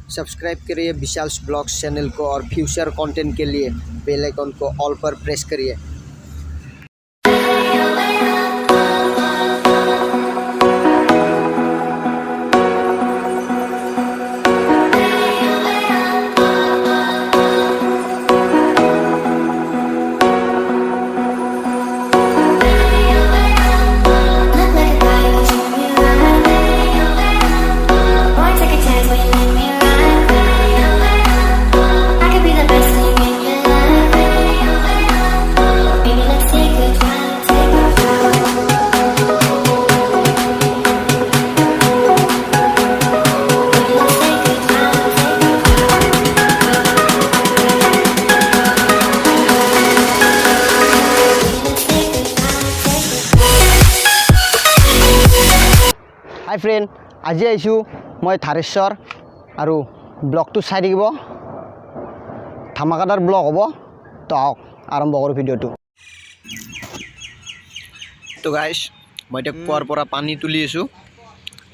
Subscribe करिए विशाल blogs channel को और फ्यूचर कंटेंट के लिए बेल आइकन को ऑल पर प्रेस करिए। हाय फ्रेंड, आज आईसु मैं धारेश्वर और ब्लग तो चाई थकिब धमाकादार ब्लग हम। तो आओ आरम्भ करूँ भिडिओ। तो गाइस मैं कुआर पर पानी तुली आसो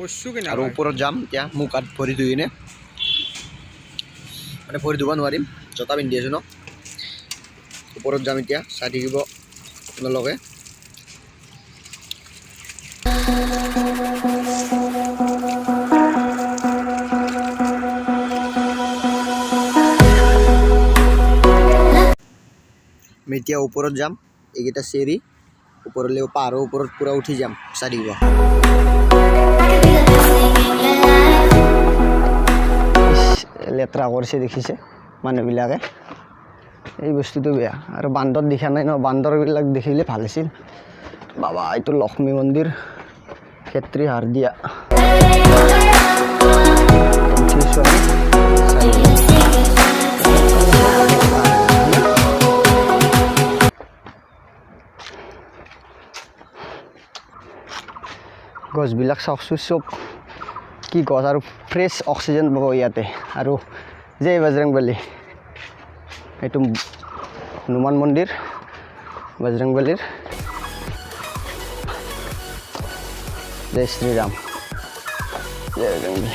और ऊपर जाम क्या मुख हाथ भरी धुई किने मैं भरी धुब नारिम जता पिंधि आसो न ऊपर जाम इतना चाई थकिब आपलोके। मैं इतना ऊपर जाम एटा सेरी ऊपर पाहाड़ ऊपर पूरा उठी जाम चाई थकिब। लेतरा करছে देखिसे मानुहबिलाके এই বস্তুটো বেয়া আৰু বান্দৰ দেখা নাই ন বান্দৰবিলাক দেখিলে ভাল আছিল। বাবা এইটো লক্ষ্মী মন্দিৰ ক্ষেত্ৰী হাৰ দিয়া গছবিলাক চাওকচোন চব কি গছ আৰু ফ্ৰেছ অক্সিজেন পাব ইয়াতে। আৰু জয় বজৰংবলী এইটো হনুমান মন্দিৰ বজৰংবলীৰ। जय श्री राम जय बजरंगबली।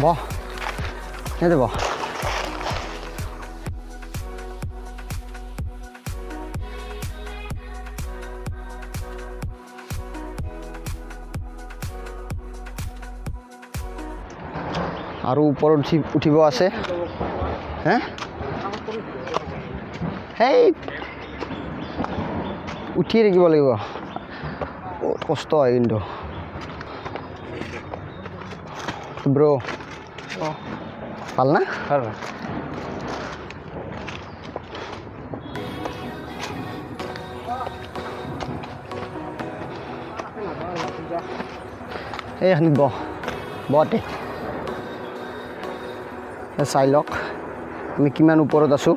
बह ये दे बह और ऊपर उठिब आसे हाँ उठिए থাকিব লাগিব बहुत कष्ट है किन्तु ब्रो ভাল ना এইখানিত বহতে চাই লওক আমি কিমান ওপৰত আছো।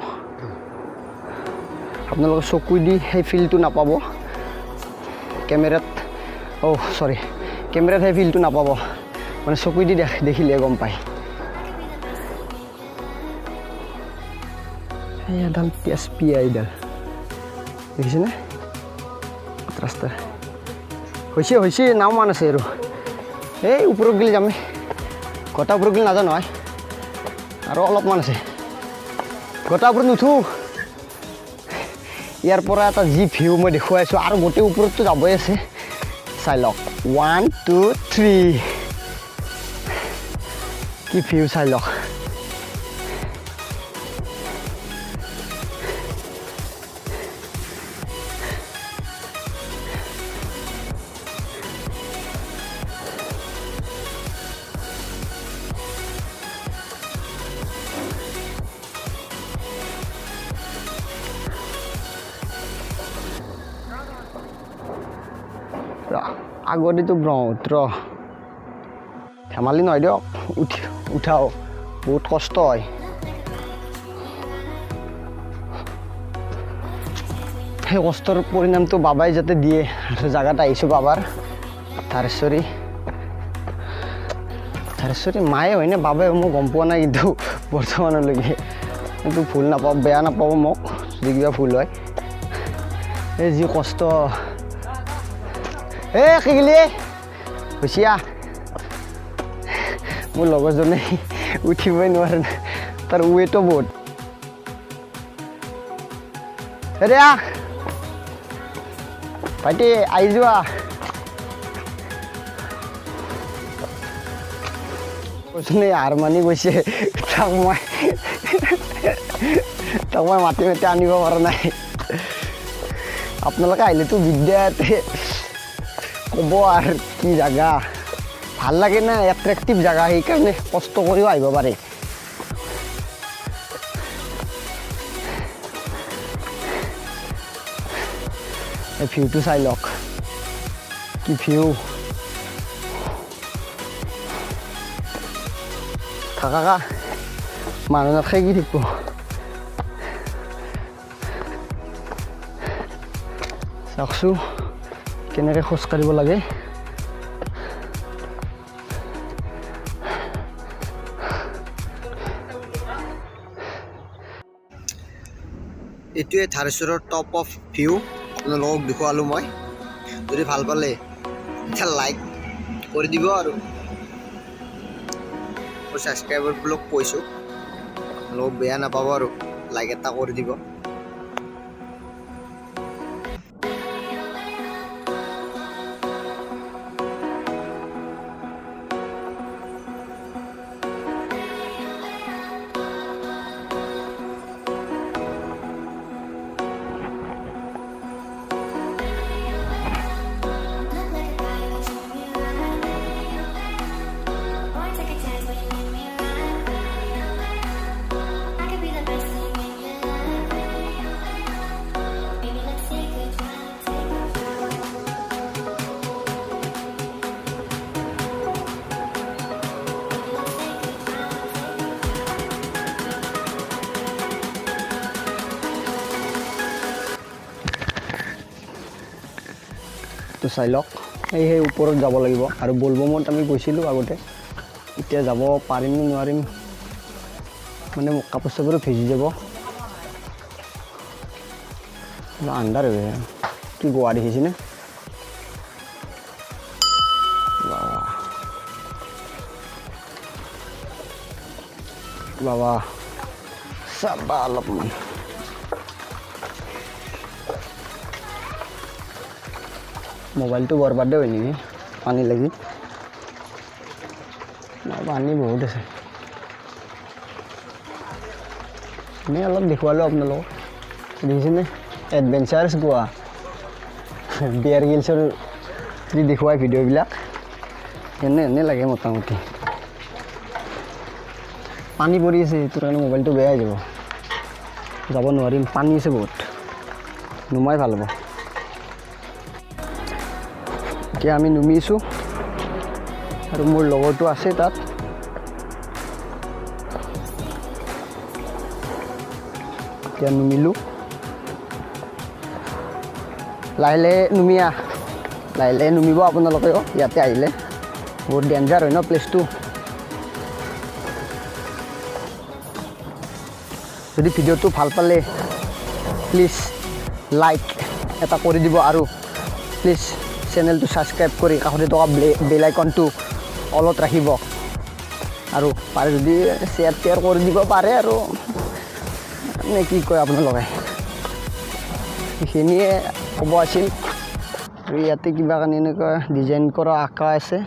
আপোনালোকে চকু দি সেই ফিলটো নাপাব কেমেৰাত। সৰি কেমেৰাত সেই ফিলটো নাপাব মানে চকু দি দেখিলে গম পায়। এইডাল পিয়া এইডাল দেখিছেনে ৰাস্তা হৈছে নাও মান আছে আৰু এই ওপৰত গ'লে যামেই গটা ওপৰত গ'লে নাজানো নহয় আৰু অলপমান আছে গটা ওপৰত নুঠো। ইয়াৰ পৰা এটা যি ভিউ মই দেখুৱাই আছোঁ আৰু গোটেই ওপৰততো যাবই আছে। চাই লওক 1 2 3 কি ভিউ চাই লওক। আগতেতো ব্ৰহ্মপুত্ৰ ধেমালি নহয় দিয়ক উঠাও বহুত কষ্ট হয়। সেই কষ্টৰ পৰিণামটো বাবাই যাতে দিয়ে আৰু জাগাত আহিছোঁ বাবাৰ ধাৰেশ্বৰী মায়ে হয়নে বাবাই মই গম পোৱা নাই কিন্তু বৰ্তমানলৈকে কিন্তু ভুল নাপাব বেয়া নাপাব মোক যদি কিবা ভুল হয় এই যি কষ্ট কি গিলি হুচিয়া মোৰ লগৰজনে উঠিবই নোৱাৰে তাৰ ৱেটো বহুত ৰেয়া ভাইটি আহি যোৱা কৈছোনে হাৰ মানি গৈছে তাক মই মাতি আনিব পৰা নাই আপোনালোকে আহিলেতো বিদ্যাতে ক'ব আৰু কি জাগা ভাল লাগে না এট্ৰেক্টিভ জাগা সেইকাৰণে কষ্ট কৰিও আহিব পাৰে এই ভিউটো চাই লওক কি ভিউ থাকা মানুহ নাথাকে কি থাকিব চাওকচোন কেনেকৈ খোজ কাঢ়িব লাগে এইটোৱে ধাৰেশ্বৰৰ টপ অফ ভিউ আপোনালোকক দেখুৱালোঁ মই যদি ভাল পালে এটা লাইক কৰি দিব আৰু মোৰ ছাবস্ক্ৰাইবাৰবোৰক কৈছোঁ আপোনালোকক বেয়া নাপাব আৰু লাইক এটা কৰি দিব তো চাই লওক সেই ওপৰত যাব লাগিব আৰু বলবমত আমি গৈছিলোঁ আগতে এতিয়া যাব পাৰিম নে নোৱাৰিম মানে কাপোৰ চাপোৰ ভিজি যাব আন্ধাৰ হৈ কি গোৱা দেখিছেনে বাবা চাবা অলপমান মোবাইলটো বৰবাদে হয় নেকি পানী লাগি পানী বহুত আছে এনেই অলপ দেখুৱালোঁ আপোনালোকক দেখিছেনে এডভেঞ্চাৰ্ছ গোৱা বিয়াৰ গিলছৰ যদি দেখুৱাই ভিডিঅ'বিলাক এনে লাগে মোটামুটি পানী পৰি আছে সেইটো কাৰণে মোবাইলটো বেয়া হৈ যাব নোৱাৰিম পানী আছে বহুত নুমাই ভাল হ'ব এতিয়া আমি নুমিছোঁ আৰু মোৰ লগৰটো আছে তাত এতিয়া নুমিলোঁ লাহে লাহে নুমিব আপোনালোকেও ইয়াতে আহিলে বহুত ডেঞ্জাৰ হয় ন প্লেচটো যদি ভিডিঅ'টো ভাল পালে প্লিজ লাইক এটা কৰি দিব আৰু প্লিজ চেনেলটো ছাবস্ক্ৰাইব কৰি কাষতে থকা বেল আইকনটো অলত ৰাখিব আৰু পাৰে যদি শ্বেয়াৰ কৰি দিব পাৰে আৰু নে কি কয় আপোনালোকে সেইখিনিয়ে ক'ব আছিল আৰু ইয়াতে কিবা কাৰণে এনেকুৱা ডিজাইন কৰা আঁকা আছে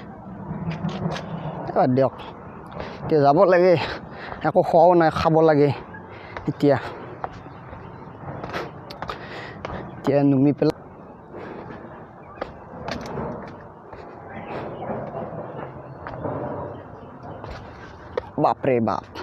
বাদ দিয়ক এতিয়া যাব লাগে একো খোৱাও নাই খাব লাগে এতিয়া নুমি পেলাই বাপৰে বাপ